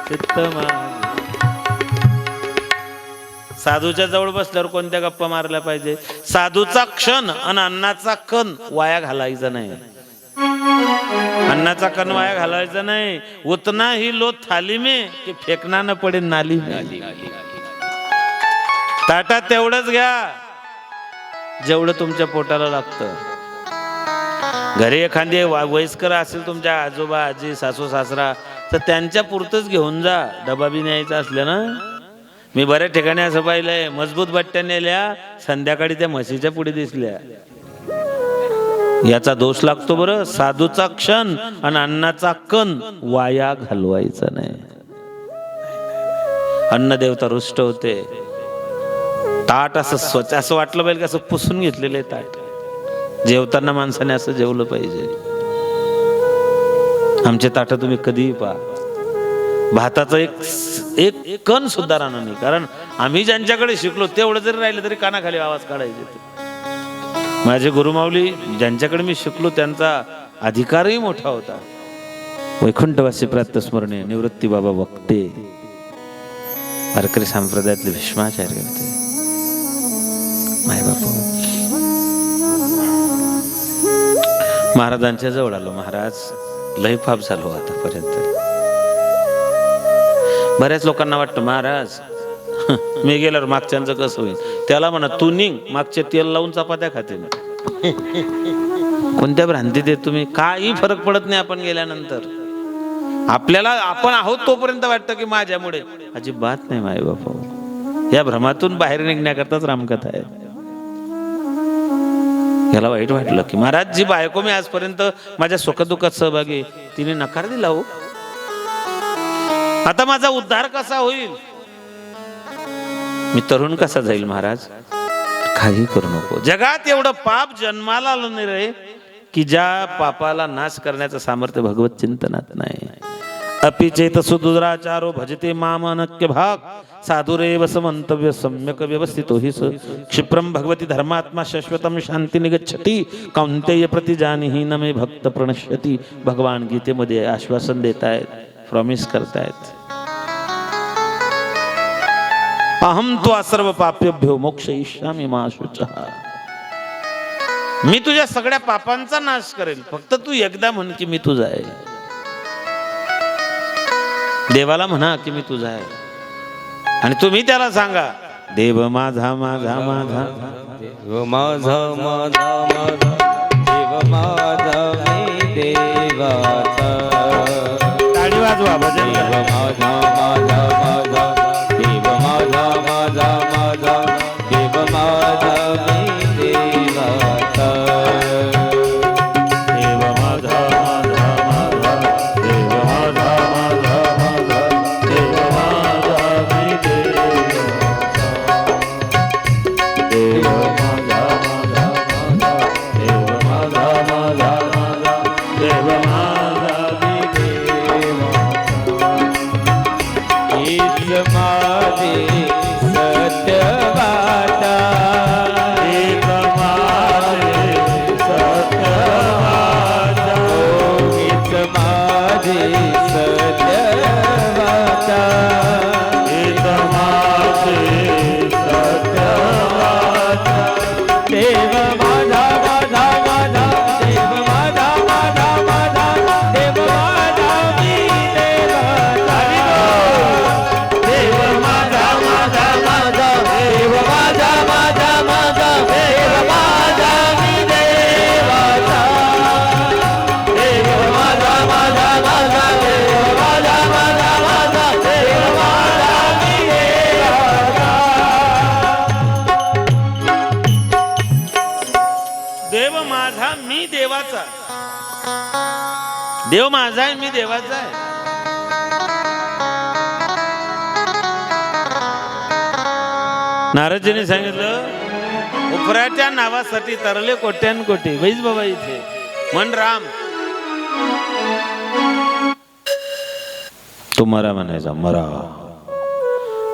चित्त माझे. साधूच्या जवळ बसल्यावर कोणत्या गप्पा मारल्या पाहिजे? साधूचा क्षण आणि अन्नाचा कण वाया घालायचा नाही. अन्नाचा कण वाया घालायचा नाही. उतना ही लो थाली में कि फेकना न पडे नाली में. ताटात तेवढंच घ्या जेवढं तुमच्या पोटाला लागतं. घरी एखादी वयस्कर असेल तुमच्या आजोबा आजी सासू सासरा तर त्यांच्या पुरतच घेऊन जा. डबा बी न्यायचा असल्या ना. मी बऱ्याच ठिकाणी असं पाहिलंय मजबूत बट्ट्या नेल्या संध्याकाळी त्या म्हशीच्या पुढे दिसल्या. याचा दोष लागतो बरं. साधूचा क्षण आणि अन्नाचा कण वाया घालवायचा नाही. अन्न देवता रुष्ट होते. ताट असं स्वच्छ असं वाटलं पाहिजे की असं पुसून घेतलेलं आहे ताट. जेवताना माणसाने असं जेवलं पाहिजे. आमचे ताट तुम्ही कधीही पहा भाताचं एक कण सुद्धा राहणार नाही. कारण आम्ही ज्यांच्याकडे शिकलो तेवढं जरी राहिलं तरी कानाखाली आवाज काढायचे. माझे गुरुमाऊली ज्यांच्याकडे मी शिकलो त्यांचा अधिकारही मोठा होता. वैकुंठवासी प्रातस्मरणीय निवृत्ती बाबा वक्ते वारकरी संप्रदायातले भीष्माचार्य होते. माय बापू महाराजांच्या जवळ आलो. महाराज लय पाप झालो आतापर्यंत. बऱ्याच लोकांना वाटतं महाराज मी गेल्यावर मागच्यांचं कसं होईल. त्याला म्हणा तू निघ मागचे तेल लावून चपात्या खाते. कोणत्या भ्रांतीत आहे तुम्ही. काही फरक पडत नाही आपण गेल्यानंतर. आपल्याला आपण आहोत तोपर्यंत वाटतं की माझ्यामुळे. अजिबात नाही माय बापू. या भ्रमातून बाहेर निघण्याकरताच रामकथा आहे. याला वाईट वाटलं की महाराज जी बायको मी आजपर्यंत माझ्या सुखदुःखात सहभागी तिने नकार दिला हो. आता माझा उद्धार कसा होईल. मी तरुण कसा जाईल महाराज. काही करू नको. जगात एवढं पाप जन्माला आलं नाही रे की ज्या पापाला नाश करण्याचं सामर्थ्य भगवत चिंतनात नाही. अपिचेत सुदुराचारो भजते माम अनक्य भाग साधुरेव समंतव्य सम्यक व्यवस्थितो हि क्षिप्रम भगवती धर्मात्मा शाश्वतम शांती निगच्छति कौंतेय प्रतिजानिहि न मे भक्त प्रणश्यति. भगवान गीतेमध्ये आश्वासन देत आहेत. प्रॉमिस करतायत. अहम त्वा सर्व पापेभ्यो मोक्षयिष्यामि मा शुचः. मी तुझ्या सगळ्या पापांचा नाश करेल फक्त तू एकदा म्हण की मी तुझा आहे. देवाला म्हणा की मी तुझा आहे आणि तुम्ही त्याला सांगा देव माझा माझा माझा देव माझा माझा माझा देव माझा मी देवाचा. टाळी वाजवा भजन देव करा. माझा माझा माझा देव माझा माझा माझा देव माझा मी देवाचा. देव माझा माझा माझा देव माझा माझा माझा देव माझा मी देवाचा. देव माझा माझा माझा देव माझा माझा माझा देव माझा मी देवाचा. हीच माझी सत्यवाचा. एक माझे सत्यवाचा. हीच माझी सत्यवाचा. एक माझे सत्यवाचा. देव माझा माझा माझा देव माझा माझा माझा देव माझा मी देवाचा. देव माझा माझा माझा देव माझा माझा माझा देव माझा मी देवाचा. देव माझा माझा माझा देव माझा माझा माझा देव माझा मी देवाचा. देव माझा मी देवाचा. देव माझा आहे मी देवाचा आहे. नारदजीने सांगितलं उपराच्या नावासाठी तरले कोट्यान कोटी. बैस बाबा इथे म्हण राम. तो मरा म्हणायचा मरा.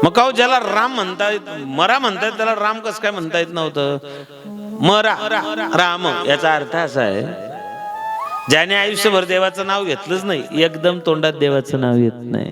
मग का ज्याला राम म्हणतायत मरा म्हणतायत त्याला राम कसं काय म्हणता येत नव्हतं. मरा राम याचा अर्थ असा आहे ज्याने आयुष्यभर देवाचं नाव घेतलंच नाही एकदम तोंडात देवाचं नाव येत नाही.